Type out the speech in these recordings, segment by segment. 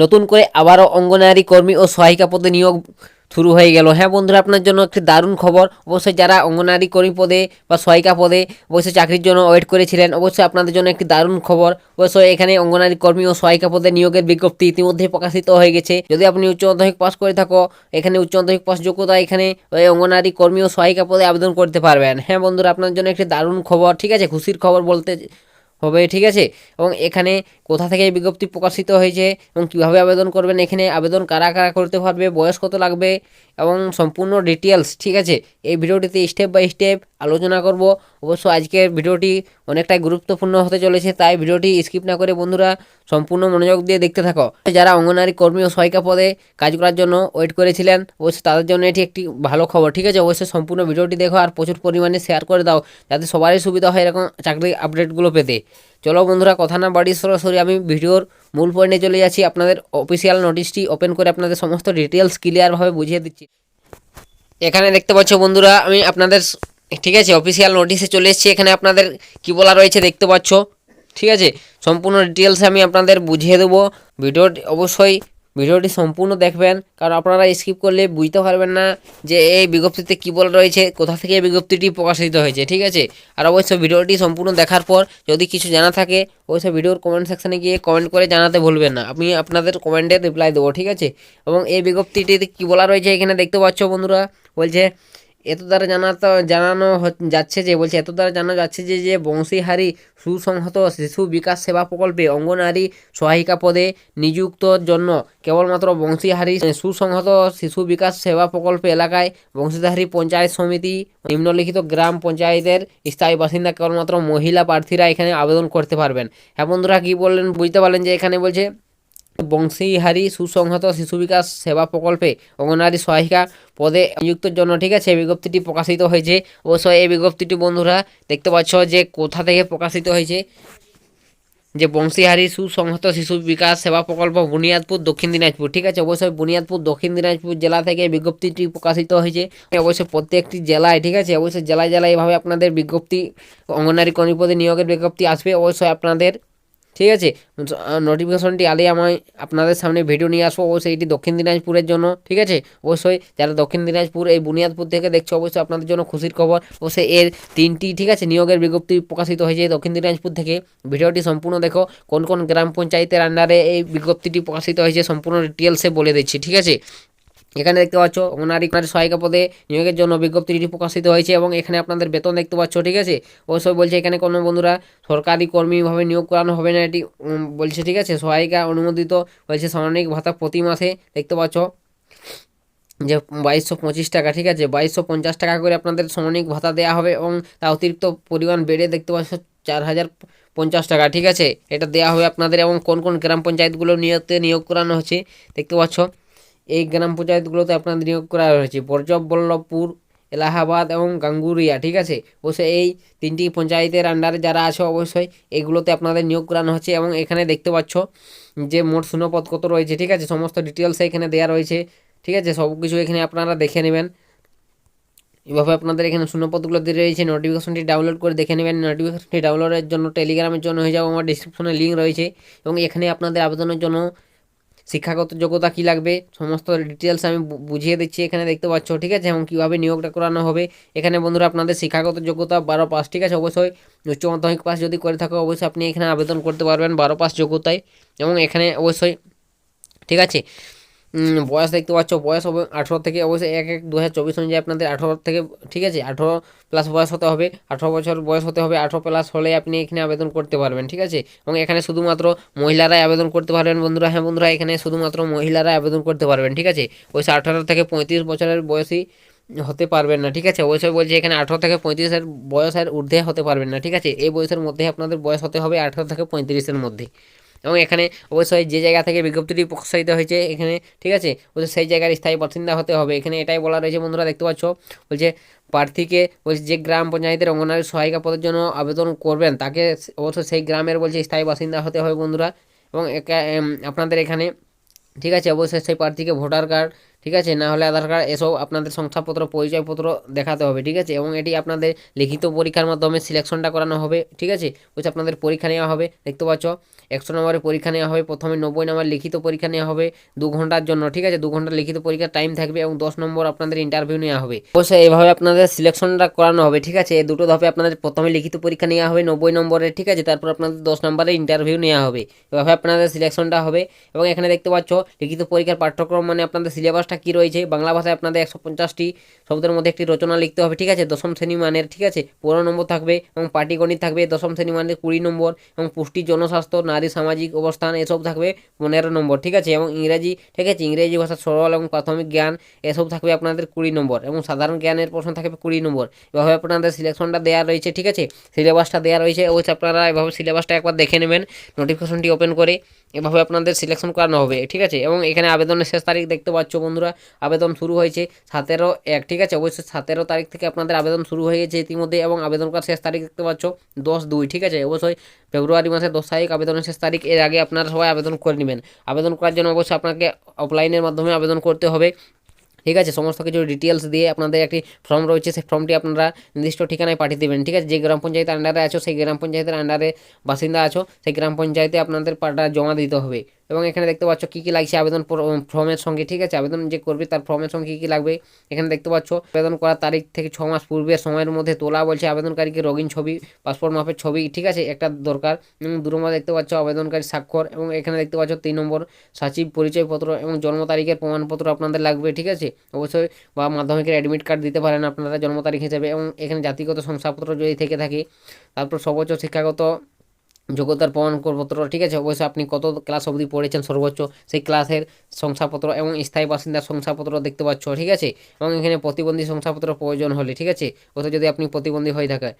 নতুন করে আবারও অঙ্গনারী কর্মী ও সহায়িকা পদে নিয়োগ শুরু হয়ে গেল। হ্যাঁ বন্ধুরা, আপনার জন্য একটি দারুণ খবর। অবশ্যই যারা অঙ্গনারী কর্মী পদে বা সহায়িকা পদে অবশ্যই চাকরির জন্য ওয়েট করেছিলেন, অবশ্যই আপনাদের জন্য একটি দারুণ খবর। অবশ্যই এখানে অঙ্গনারী কর্মী ও সহায়িকা পদে নিয়োগের বিজ্ঞপ্তি ইতিমধ্যে প্রকাশিত হয়ে গেছে। যদি আপনি উচ্চ মাধ্যমিক পাস করে থাকো, এখানে উচ্চ মাধ্যমিক পাস যোগ্যতা এখানে ওই অঙ্গনারী কর্মী ও সহায়িকা পদে আবেদন করতে পারবেন। হ্যাঁ বন্ধুরা, আপনার জন্য একটি দারুণ খবর, ঠিক আছে, খুশির খবর বলতে হবে, ঠিক আছে। এবং এখানে কোথা থেকে এই বিজ্ঞপ্তি প্রকাশিত হয়েছে এবং কীভাবে আবেদন করবেন, এখানে আবেদন কারা কারা করতে পারবে, বয়স কত লাগবে এবং সম্পূর্ণ ডিটেলস, ঠিক আছে, এই ভিডিওটিতে স্টেপ বাই স্টেপ আলোচনা করব। অবশ্য আজকের ভিডিওটি অনেকটাই গুরুত্বপূর্ণ হতে চলেছে, তাই ভিডিওটি স্কিপ না করে বন্ধুরা সম্পূর্ণ মনোযোগ দিয়ে দেখতে থাকো। যারা অঙ্গনারী কর্মী ও সহায়িকা পদে কাজ করার জন্য ওয়েট করেছিলেন, অবশ্যই তাদের জন্য এটি একটি ভালো খবর, ঠিক আছে। অবশ্যই সম্পূর্ণ ভিডিওটি দেখো আর প্রচুর পরিমাণে শেয়ার করে দাও, যাতে সবারই সুবিধা হয় এরকম চাকরি আপডেটগুলো পেতে। চলো বন্ধুরা, কথা না বাড়ি সরাসরি আমি ভিডিওর মূল পয়েন্টে চলে যাচ্ছি। আপনাদের অফিসিয়াল নোটিশটি ওপেন করে আপনাদের সমস্ত ডিটেলস ক্লিয়ারভাবে বুঝিয়ে দিচ্ছি। এখানে দেখতে পাচ্ছ বন্ধুরা, আমি আপনাদের, ঠিক আছে, অফিসিয়াল নোটিশে চলে এসেছি। এখানে আপনাদের কি বলা রয়েছে দেখতে পাচ্ছ, ঠিক আছে। সম্পূর্ণ ডিটেলস আমি আপনাদের বুঝিয়ে দেবো। ভিডিওটি সম্পূর্ণ দেখবেন, কারণ আপনারা স্কিপ করলে বুঝতে পারবেন না যে এই বিজ্ঞপ্তিতে কী বলা রয়েছে, কোথা থেকে এই বিজ্ঞপ্তিটি প্রকাশিত হয়েছে, ঠিক আছে। আর অবশ্যই ভিডিওটি সম্পূর্ণ দেখার পর যদি কিছু জানা থাকে, অবশ্যই ভিডিওর কমেন্ট সেকশানে গিয়ে কমেন্ট করে জানাতে ভুলবেন না, আমি আপনাদের কমেন্টে রিপ্লাই দেবো, ঠিক আছে। এবং এই বিজ্ঞপ্তিটিতে কী বলা রয়েছে এখানে দেখতে পাচ্ছ বন্ধুরা, বলছে এত দ্বারা জানা যাচ্ছে যে বংশীহারি সুসংহত শিশু বিকাশ সেবা প্রকল্পে অঙ্গনারী সহায়িকা পদে নিযুক্তর জন্য কেবলমাত্র বংশীহারি সুসংহত শিশু বিকাশ সেবা প্রকল্প এলাকায় বংশীহারি পঞ্চায়েত সমিতি নিম্নলিখিত গ্রাম পঞ্চায়েতের স্থায়ী বাসিন্দা কেবলমাত্র মহিলা প্রার্থীরা এখানে আবেদন করতে পারবেন। হ্যাঁ বন্ধুরা, কী বললেন বুঝতে পারলেন যে এখানে বলছে বংশীহারি সুসংহত শিশু বিকাশ সেবা প্রকল্পে অঙ্গনারী সহায়িকা পদে নিযুক্তের জন্য, ঠিক আছে, এই বিজ্ঞপ্তিটি প্রকাশিত হয়েছে। অবশ্যই এই বিজ্ঞপ্তিটি বন্ধুরা দেখতে পাচ্ছ যে কোথা থেকে প্রকাশিত হয়েছে, যে বংশীহারি সুসংহত শিশু বিকাশ সেবা প্রকল্প বুনিয়াদপুর দক্ষিণ দিনাজপুর, ঠিক আছে। অবশ্যই বুনিয়াদপুর দক্ষিণ দিনাজপুর জেলা থেকে বিজ্ঞপ্তিটি প্রকাশিত হয়েছে। অবশ্যই প্রত্যেকটি জেলায়, ঠিক আছে, অবশ্যই জেলায় জেলায় এভাবে আপনাদের বিজ্ঞপ্তি অঙ্গনারী কর্মী পদে নিয়োগের বিজ্ঞপ্তি আসবে। অবশ্যই আপনাদের, ঠিক আছে, নোটিফিকেশনটি আগে আমি আপনাদের সামনে ভিডিও নিয়ে আসবো। অবশ্যই এটি দক্ষিণ দিনাজপুরের জন্য, ঠিক আছে। অবশ্যই যারা দক্ষিণ দিনাজপুর এই বুনিয়াদপুর থেকে দেখছো, অবশ্যই আপনাদের জন্য খুশির খবর। অবশ্যই এর 3টি, ঠিক আছে, নিয়োগের বিজ্ঞপ্তি প্রকাশিত হয়েছে দক্ষিণ দিনাজপুর থেকে। ভিডিওটি সম্পূর্ণ দেখো, কোন কোন গ্রাম পঞ্চায়েতের আন্ডারে এই বিজ্ঞপ্তিটি প্রকাশিত হয়েছে সম্পূর্ণ ডিটেলসে বলে দিচ্ছি, ঠিক আছে। এখানে দেখতে পাচ্ছ অঙ্গনারী সহায়িকা পদে নিয়োগের জন্য বিজ্ঞপ্তিটি প্রকাশিত হয়েছে এবং এখানে আপনাদের বেতন দেখতে পাচ্ছ, ঠিক আছে। অবশ্যই বলছে এখানে কোনো বন্ধুরা সরকারি কর্মীভাবে নিয়োগ করানো হবে না, এটি বলছে, ঠিক আছে। সহায়িকা অনুমোদিত হয়েছে সাময়িক ভাতা প্রতি মাসে দেখতে পাচ্ছ যে 2225 টাকা, ঠিক আছে, 2250 টাকা করে আপনাদের সাময়িক ভাতা দেওয়া হবে এবং তা অতিরিক্ত পরিমাণ বেড়ে দেখতে পাচ্ছ 4050 টাকা, ঠিক আছে, এটা দেওয়া হবে আপনাদের। এবং কোন কোন গ্রাম পঞ্চায়েতগুলো নিয়োগ করানো হচ্ছে দেখতে পাচ্ছ, এই গ্রাম পঞ্চায়েতগুলোতে আপনাদের নিয়োগ করা হয়েছে বল্লভপুর, এলাহাবাদ এবং গাঙ্গুরিয়া, ঠিক আছে। অবশ্যই এই 3টি পঞ্চায়েতের আন্ডারে যারা আছে অবশ্যই এগুলোতে আপনাদের নিয়োগ করানো হচ্ছে। এবং এখানে দেখতে পাচ্ছ যে মোট শূন্যপদ কত রয়েছে, ঠিক আছে, সমস্ত ডিটেলস এখানে দেওয়া রয়েছে, ঠিক আছে, সব কিছু এখানে আপনারা দেখে নেবেন। এভাবে আপনাদের এখানে শূন্যপদগুলো দিয়ে রয়েছে, নোটিফিকেশনটি ডাউনলোড করে দেখে নেবেন। নোটিফিকেশনটি ডাউনলোডের জন্য টেলিগ্রামের জন্য হয়ে যাবো, আমার ডিসক্রিপশনে লিঙ্ক রয়েছে। এবং এখানে আপনাদের আবেদনের জন্য শিক্ষাগত যোগ্যতা কী লাগবে সমস্ত ডিটেলস আমি বুঝিয়ে দিচ্ছি, এখানে দেখতে পাচ্ছ, ঠিক আছে। এবং কীভাবে নিয়োগটা করানো হবে, এখানে বন্ধুরা আপনাদের শিক্ষাগত যোগ্যতা 12 পাস, ঠিক আছে। অবশ্যই উচ্চ মাধ্যমিক পাস যদি করে থাকো অবশ্যই আপনি এখানে আবেদন করতে পারবেন 12 পাস যোগ্যতায়। এবং এখানে অবশ্যই, ঠিক আছে, বয়স দেখতে পাচ্ছ, বয়স হবে 18 থেকে, অবশ্যই 1/1/2024 অনুযায়ী আপনাদের 18 থেকে, ঠিক আছে, 18 প্লাস বয়স হতে হবে, 18 বছর বয়স হতে হবে, 18 প্লাস হলে আপনি এখানে আবেদন করতে পারবেন, ঠিক আছে। এবং এখানে শুধুমাত্র মহিলারাই আবেদন করতে পারবেন বন্ধুরা। হ্যাঁ বন্ধুরা, এখানে শুধুমাত্র মহিলারাই আবেদন করতে পারবেন, ঠিক আছে। বয়স 18 থেকে 35 বছরের বয়সী হতে পারবেন না, ঠিক আছে। অবশ্যই বলছে এখানে 18 থেকে 35-এর বয়সের ঊর্ধ্বে হতে পারবেন না, ঠিক আছে। এই বয়সের মধ্যে আপনাদের বয়স হতে হবে 18 থেকে 35-এর মধ্যে। এবং এখানে অবশ্যই যে জায়গা থেকে বিজ্ঞপ্তিটি প্রকাশিত হয়েছে এখানে, ঠিক আছে, বলছে সেই জায়গার স্থায়ী বাসিন্দা হতে হবে, এখানে এটাই বলা রয়েছে বন্ধুরা। দেখতে পাচ্ছ বলছে প্রার্থীকে, বলছে যে গ্রাম পঞ্চায়েতের অঙ্গনারী সহায়িকা পদের জন্য আবেদন করবেন তাকে অবশ্যই সেই গ্রামের, বলছে, স্থায়ী বাসিন্দা হতে হবে বন্ধুরা। এবং আপনাদের এখানে, ঠিক আছে, অবশ্যই সেই প্রার্থীকে ভোটার কার্ড, ঠিক আছে, না হলে আধার কার্ড, এসব আপনাদের শংসাপত্র পরিচয়পত্র দেখাতে হবে, ঠিক আছে। এবং এটি আপনাদের লিখিত পরীক্ষার মাধ্যমে সিলেকশনটা করানো হবে, ঠিক আছে, বলছে আপনাদের পরীক্ষা নেওয়া হবে দেখতে পাচ্ছ। 100 নম্বরের পরীক্ষা নেওয়া হবে। প্রথমে 90 নম্বর লিখিত পরীক্ষা নেওয়া হবে 2 ঘন্টার জন্য, ঠিক আছে। 2 ঘন্টা লিখিত পরীক্ষার টাইম থাকবে এবং 10 নম্বর আপনাদের ইন্টারভিউ নেওয়া হবে। অবশ্যই এইভাবে আপনাদের সিলেকশনটা করানো হবে, ঠিক আছে। এই দুটো ধাপে আপনাদের প্রথমে লিখিত পরীক্ষা নেওয়া হবে 90 নম্বরের, ঠিক আছে। তারপর আপনাদের 10 নম্বরের ইন্টারভিউ নেওয়া হবে। এভাবে আপনাদের সিলেকশনটা হবে। এবং এখানে দেখতে পাচ্ছ লিখিত পরীক্ষার পাঠ্যক্রম মানে আপনাদের সিলেবাসটা কি রয়েছে। বাংলা ভাষায় আপনাদের 150টি শব্দের মধ্যে একটি রচনা লিখতে হবে, ঠিক আছে, দশম শ্রেণী মানের, ঠিক আছে। 15 নম্বর থাকবে এবং পাটিগণিত থাকবে দশম শ্রেণী মানের 20 নম্বর এবং পুষ্টি, জনস্বাস্থ্য, নারী সামাজিক অবস্থান এসব থাকবে 15 নম্বর, ঠিক আছে। এবং ইংরেজি, ঠিক আছে, ইংরেজি ভাষা সরল এবং প্রাথমিক জ্ঞান এসব থাকবে আপনাদের 20 নম্বর এবং সাধারণ জ্ঞানের প্রশ্ন থাকবে 20 নম্বর। এভাবে আপনাদের সিলেকশনটা দেওয়া রয়েছে, ঠিক আছে, সিলেবাসটা দেওয়া রয়েছে। অবশ্যই আপনারা এভাবে সিলেবাসটা একবার দেখে নেবেন নোটিফিকেশনটি ওপেন করে। এভাবে আপনাদের সিলেকশন করানো হবে, ঠিক আছে। এবং এখানে আবেদনের শেষ তারিখ দেখতে পাচ্ছ বন্ধুরা, আবেদন শুরু হয়েছে 17/1, ঠিক আছে। অবশ্যই 17 তারিখ থেকে আপনাদের আবেদন শুরু হয়ে গেছে ইতিমধ্যে এবং আবেদন করার শেষ তারিখ দেখতে পাচ্ছ 10/2, ঠিক আছে। অবশ্যই ফেব্রুয়ারি মাসের 10 তারিখ আবেদনের শেষ তারিখ। এর আগে আপনারা সবাই আবেদন করে নেবেন। আবেদন করার জন্য অবশ্যই আপনাকে অফলাইনের মাধ্যমে আবেদন করতে হবে, ঠিক আছে। সমস্ত কিছু ডিটেলস দিয়ে আপনাদের একটি ফর্ম রয়েছে, সেই ফর্মটি আপনারা নির্দিষ্ট ঠিকানায় পাঠিয়ে দেবেন, ঠিক আছে। যে গ্রাম পঞ্চায়েতের আন্ডারে আছো, সেই গ্রাম পঞ্চায়েতের আন্ডারে বাসিন্দা আছো, সেই গ্রাম পঞ্চায়েতে আপনাদের পাটা জমা দিতে হবে। এবং এখানে দেখতে পাচ্ছ কী কী লাগছে আবেদন ফর্মের সঙ্গে, ঠিক আছে। আবেদন যে করবে তার ফর্মের সঙ্গে কী কী লাগবে এখানে দেখতে পাচ্ছ। আবেদন করার তারিখ থেকে 6 মাস পূর্বের সময়ের মধ্যে তোলা বলছে। আবেদনকারীকে রঙিন ছবি, পাসপোর্ট মাপের ছবি, ঠিক আছে, একটা দরকার। এবং 2 নম্বর দেখতে পাচ্ছ আবেদনকারী স্বাক্ষর। এবং এখানে দেখতে পাচ্ছ 3 নম্বর সচিব পরিচয়পত্র এবং জন্ম তারিখের প্রমাণপত্র আপনাদের লাগবে, ঠিক আছে। অবশ্যই বা মাধ্যমিকের অ্যাডমিট কার্ড দিতে পারেন আপনারা জন্ম তারিখ হিসেবে। এবং এখানে জাতিগত শংসাপত্র যদি থেকে থাকে, তারপর সর্বোচ্চ শিক্ষাগত যোগ্যতার প্রমাণপত্র, ঠিক আছে। অবশ্যই আপনি কত ক্লাস অবধি পড়েছেন সর্বোচ্চ সেই ক্লাসের শংসাপত্র এবং স্থায়ী বাসিন্দার শংসাপত্র দেখতে পাচ্ছ, ঠিক আছে। এবং এখানে প্রতিবন্ধী শংসাপত্র প্রয়োজন হলে, ঠিক আছে, অথবা যদি আপনি প্রতিবন্ধী হয়ে থাকে।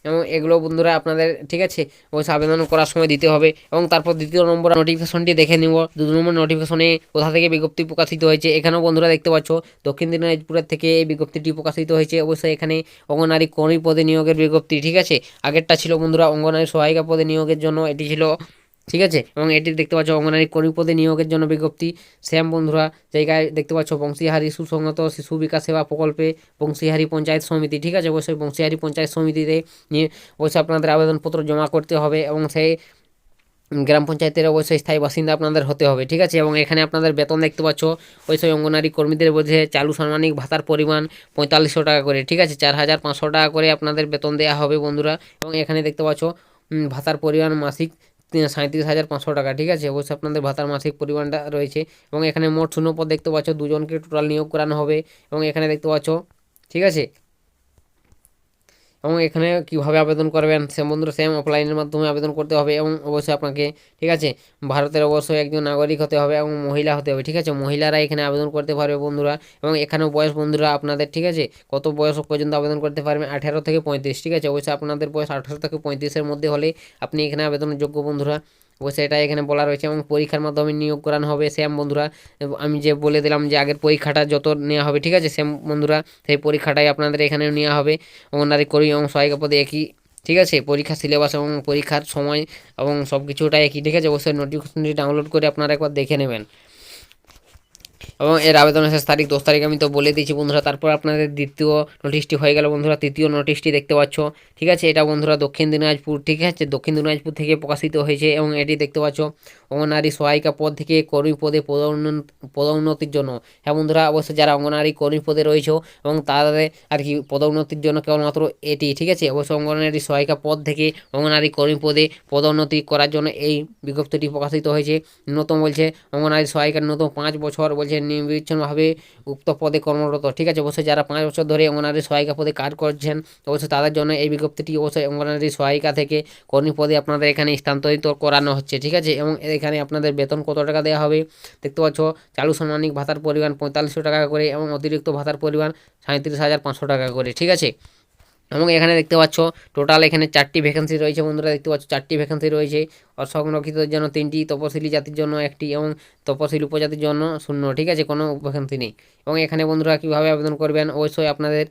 এবং এগুলো বন্ধুরা আপনাদের, ঠিক আছে, অবশ্যই আবেদন করার সময় দিতে হবে। এবং তারপর দ্বিতীয় নম্বর নোটিফিকেশনটি দেখে নিব। 2 নম্বর নোটিফিকেশনে কোথা থেকে বিজ্ঞপ্তি প্রকাশিত হয়েছে এখানেও বন্ধুরা দেখতে পাচ্ছ দক্ষিণ দিনাজপুরের থেকে এই বিজ্ঞপ্তিটি প্রকাশিত হয়েছে। অবশ্যই এখানে অঙ্গনারী কর্মী পদে নিয়োগের বিজ্ঞপ্তি, ঠিক আছে। আগেরটা ছিল বন্ধুরা অঙ্গনারী সহায়িকা পদে নিয়োগের জন্য, এটি ছিল, ঠিক আছে। এবং এটি দেখতে পাচ্ছ অঙ্গনারী কর্মী পদে নিয়োগের জন্য বিজ্ঞপ্তি। শ্যাম বন্ধুরা জায়গায় দেখতে পাচ্ছ বংশীহারি সুসংহত শিশু বিকাশ সেবা প্রকল্পে বংশীহারি পঞ্চায়েত সমিতি, ঠিক আছে। অবশ্যই বংশীহারি পঞ্চায়েত সমিতিতে নিয়ে অবশ্যই আপনাদের আবেদনপত্র জমা করতে হবে এবং সেই গ্রাম পঞ্চায়েতের অবশ্যই স্থায়ী বাসিন্দা আপনাদের হতে হবে, ঠিক আছে। এবং এখানে আপনাদের বেতন দেখতে পাচ্ছ অবশ্যই অঙ্গনারী কর্মীদের মধ্যে চালু সাম্মানিক ভাতার পরিমাণ 4500 টাকা করে, ঠিক আছে। 4500 টাকা করে আপনাদের বেতন দেওয়া হবে বন্ধুরা। এবং এখানে দেখতে পাচ্ছ ভাতার পরিমাণ মাসিক 37,500 টাকা, ঠিক আছে। অবশ্যই আপনাদের ভাতার মাসিক পরিমাণটা রয়েছে। এবং এখানে মোট শূন্যপদ দেখতে পাচ্ছ 2 জনকে টোটাল নিয়োগ করানো হবে। এবং এখানে দেখতে পাচ্ছ, ঠিক আছে। এবং এখানে কীভাবে আবেদন করবেন সে বন্ধুরা সেম অফলাইনের মাধ্যমে আবেদন করতে হবে। এবং অবশ্যই আপনাকে, ঠিক আছে, ভারতের অবশ্যই একজন নাগরিক হতে হবে এবং মহিলা হতে হবে, ঠিক আছে। মহিলারা এখানে আবেদন করতে পারবে বন্ধুরা। এবং এখানেও বয়স বন্ধুরা আপনাদের, ঠিক আছে, কত বয়স পর্যন্ত আবেদন করতে পারবেন 18 থেকে 35, ঠিক আছে। অবশ্যই আপনাদের বয়স 18 থেকে 35-এর মধ্যে হলে আপনি এখানে আবেদনের যোগ্য বন্ধুরা। অবশ্যই এটা এখানে বলা রয়েছে। এবং পরীক্ষার মাধ্যমে নিয়োগ করানো হবে সেম বন্ধুরা। আমি যে বলে দিলাম যে আগের পরীক্ষাটা যত নেওয়া হবে, ঠিক আছে, সেম বন্ধুরা সেই পরীক্ষাটাই আপনাদের এখানেও নেওয়া হবে। অঙ্গনারী কর্মী এবং সহায়িকা পদে একই, ঠিক আছে। পরীক্ষার সিলেবাস এবং পরীক্ষার সময় এবং সব কিছুটা একই, ঠিক আছে। অবশ্যই নোটিফিকেশনটি ডাউনলোড করে আপনারা একবার দেখে নেবেন। এবং এর আবেদনের শেষ তারিখ 10 তারিখ আমি তো বলে দিয়েছি বন্ধুরা। তারপর আপনাদের দ্বিতীয় নোটিশটি হয়ে গেল বন্ধুরা। তৃতীয় নোটিশটি দেখতে পাচ্ছ, ঠিক আছে। এটা বন্ধুরা দক্ষিণ দিনাজপুর, ঠিক আছে, দক্ষিণ দিনাজপুর থেকে প্রকাশিত হয়েছে। এবং এটি দেখতে পাচ্ছ অঙ্গনারী সহায়িকা পদ থেকে কর্মী পদে পদোন্নতির জন্য। হ্যাঁ বন্ধুরা, অবশ্যই যারা অঙ্গনারী কর্মী পদে রয়েছে এবং তাদের আর কি পদোন্নতির জন্য কেবলমাত্র এটি, ঠিক আছে। অবশ্যই অঙ্গনারী সহায়িকা পদ থেকে অঙ্গনারী কর্মী পদে পদোন্নতি করার জন্য এই বিজ্ঞপ্তিটি প্রকাশিত হয়েছে। ন্যূনতম বলছে অঙ্গনারী সহায়িকার ন্যূনতম 5 বছর বলছে নির্বিচ্ছিন্নভাবে উক্ত পদে কর্মরত, ঠিক আছে। অবশ্যই যারা 5 বছর ধরে অঙ্গনারী সহায়িকা পদে কাজ করছেন অবশ্যই তাদের জন্য এই বিজ্ঞপ্তিটি অবশ্যই অঙ্গনারী সহায়িকা থেকে কর্মী পদে আপনাদের এখানে স্থানান্তরিত করানো হচ্ছে, ঠিক আছে। এবং এখানে আপনাদের বেতন কত টাকা দেওয়া হবে দেখতে পাচ্ছ। চালু সাম্মানিক ভাতার পরিমাণ 4500 টাকা করে এবং অতিরিক্ত ভাতার পরিমাণ 37,500 টাকা করে, ঠিক আছে। এবং এখানে দেখতে পাচ্ছ টোটাল এখানে 4টি ভ্যাকেন্সি রয়েছে বন্ধুরা। দেখতে পাচ্ছ 4টি ভ্যাকেন্সি রয়েছে। অসংরক্ষিতদের জন্য 3টি, তপশিলি জাতির জন্য 1টি এবং তপশিলি উপজাতির জন্য 0, ঠিক আছে, কোনো ভ্যাকেন্সি নেই। এবং এখানে বন্ধুরা কীভাবে আবেদন করবেন অবশ্যই আপনাদের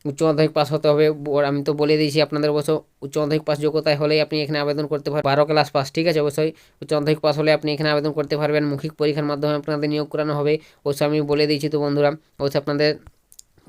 উচ্চ মাধ্যমিক পাস হতে হবে। আমি তো বলে দিয়েছি আপনাদের অবশ্য উচ্চ মাধ্যমিক পাস যোগ্যতায় হলেই আপনি এখানে আবেদন করতে পারবেন। 12 ক্লাস পাস, ঠিক আছে। অবশ্যই উচ্চ মাধ্যমিক পাস হলে আপনি এখানে আবেদন করতে পারবেন। মৌখিক পরীক্ষার মাধ্যমে আপনাদের নিয়োগ করানো হবে। অবশ্যই আমি বলে দিয়েছি তো বন্ধুরা। অবশ্যই আপনাদের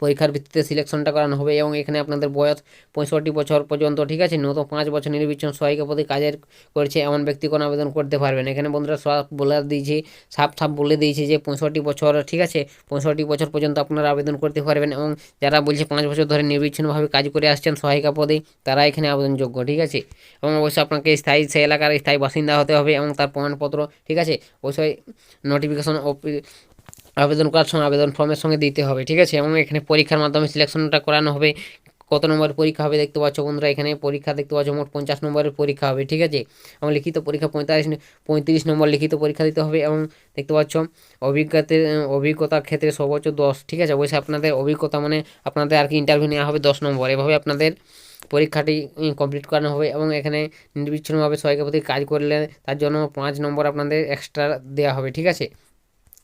পরীক্ষার ভিত্তিতে সিলেকশনটা করানো হবে এবং এখানে আপনাদের বয়স 65 বছর পর্যন্ত, ঠিক আছে। ন্যূনতম 5 বছর নির্বাচন সহায়িকা পদে কাজের করছে এমন ব্যক্তি কোন আবেদন করতে পারবেন। এখানে বন্ধুরা সব বলে দিয়েছি, সাফ বলে দিয়েছে যে 65 বছর, ঠিক আছে, 65 বছর পর্যন্ত আপনারা আবেদন করতে পারবেন এবং যারা বলছে 5 বছর ধরে নির্বিচ্ছিন্নভাবে কাজ করে আসছেন সহায়িকা পদে, তারা এখানে আবেদনযোগ্য, ঠিক আছে। এবং অবশ্যই আপনাকে স্থায়ী সেই এলাকার স্থায়ী বাসিন্দা হতে হবে এবং তার প্রমাণপত্র, ঠিক আছে, অবশ্যই নোটিফিকেশন আবেদন করার সময় আবেদন ফর্মের সঙ্গে দিতে হবে, ঠিক আছে। এবং এখানে পরীক্ষার মাধ্যমে সিলেকশনটা করানো হবে। কত নম্বরের পরীক্ষা হবে দেখতে পাচ্ছ বন্ধুরা, এখানে পরীক্ষা দেখতে পাচ্ছ মোট 50 নম্বরের পরীক্ষা হবে, ঠিক আছে। এবং লিখিত পরীক্ষা 35 নম্বর লিখিত পরীক্ষা দিতে হবে এবং দেখতে পাচ্ছ অভিজ্ঞতার ক্ষেত্রে সর্বোচ্চ 10, ঠিক আছে। অবশ্যই আপনাদের অভিজ্ঞতা মানে আপনাদের আর কি ইন্টারভিউ নেওয়া হবে 10 নম্বর, এভাবে আপনাদের পরীক্ষাটি কমপ্লিট করানো হবে এবং এখানে নির্বিচ্ছিন্নভাবে সহায়িকা পদে কাজ করলে তার জন্য 5 নম্বর আপনাদের এক্সট্রা দেওয়া হবে, ঠিক আছে।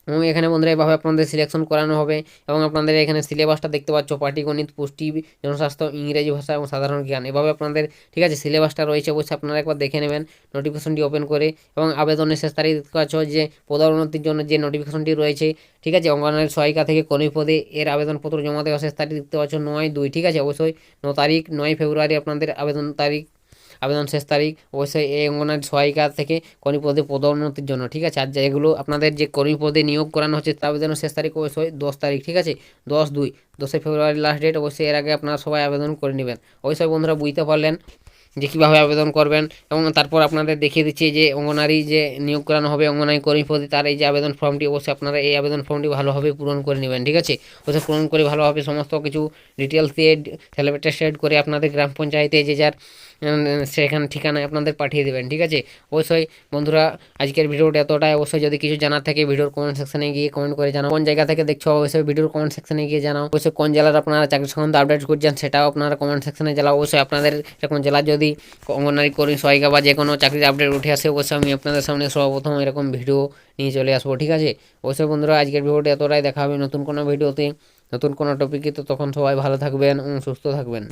এবং এখানে বন্ধুরা এভাবে আপনাদের সিলেকশন করানো হবে এবং আপনাদের এখানে সিলেবাসটা দেখতে পাচ্ছ, পাটিগণিত, পুষ্টি, জনস্বাস্থ্য, ইংরেজি ভাষা এবং সাধারণ জ্ঞান, এভাবে আপনাদের, ঠিক আছে, সিলেবাসটা রয়েছে। অবশ্যই আপনারা একবার দেখে নেবেন নোটিফিকেশনটি ওপেন করে। এবং আবেদনের শেষ তারিখ দেখতে পাচ্ছ যে পদোন্নতির জন্য যে নোটিফিকেশনটি রয়েছে, ঠিক আছে, অঙ্গনওয়াড়ি সহায়িকা থেকে কর্মী পদে এর আবেদনপত্র জমা দেওয়ার শেষ তারিখ দেখতে পাচ্ছ 9/2, ঠিক আছে। অবশ্যই 9 ফেব্রুয়ারি আপনাদের আবেদন শেষ তারিখ। অবশ্যই এই অঙ্গনওয়াড়ি সহায়িকা থেকে কর্মী পদে পদোন্নতির জন্য, ঠিক আছে। আর যেগুলো আপনাদের যে কর্মী পদে নিয়োগ করানো হচ্ছে তার আবেদনের শেষ তারিখ অবশ্যই 10 তারিখ, ঠিক আছে, 10/2 ফেব্রুয়ারি লাস্ট ডেট। অবশ্যই এর আগে আপনারা সবাই আবেদন করে নেবেন। অবশ্যই বন্ধুরা বুঝতে পারলেন যে কীভাবে আবেদন করবেন এবং তারপর আপনাদের দেখিয়ে দিচ্ছি যে অঙ্গনারী যে নিয়োগ করানো হবে অঙ্গনারী কর্মী পদে, তার এই যে আবেদন ফর্মটি, অবশ্যই আপনারা এই আবেদন ফর্মটি ভালোভাবে পূরণ করে নেবেন, ঠিক আছে। অবশ্যই পূরণ করে ভালোভাবে সমস্ত কিছু ডিটেলস দিয়ে সিলেবাসটা সেট করে আপনাদের গ্রাম পঞ্চায়েতে যে যার সেখানে ঠিকানায় আপনাদের পাঠিয়ে দেবেন, ঠিক আছে। অবশ্যই বন্ধুরা আজকের ভিডিওটা এতটাই। অবশ্যই যদি কিছু জানার থাকে ভিডিওর কমেন্ট সেকশনে গিয়ে কমেন্ট করে জানাও। কোন জায়গা থেকে দেখছো অবশ্যই ভিডিওর কমেন্ট সেকশনে গিয়ে জানাও। অবশ্যই কোন জেলার আপনারা চাকরি সম্বন্ধে আপডেট করছেন সেটাও আপনারা কমেন্ট সেকশনে জানাও। অবশ্যই আপনাদের কোন জেলার যদি অঙ্গনওয়াড়ি কর্মী সহায়িকা বা যে কোনো চাকরির আপডেট উঠে আসে, অবশ্যই আমি আপনাদের সামনে সর্বপ্রথম এরকম ভিডিও নিয়ে চলে আসবো, ঠিক আছে। অবশ্যই বন্ধুরা আজকের ভিডিওটা এতটাই। দেখা হবে নতুন কোনো ভিডিওতে, নতুন কোনো টপিকে। তো তখন সবাই ভালো থাকবেন এবং সুস্থ থাকবেন।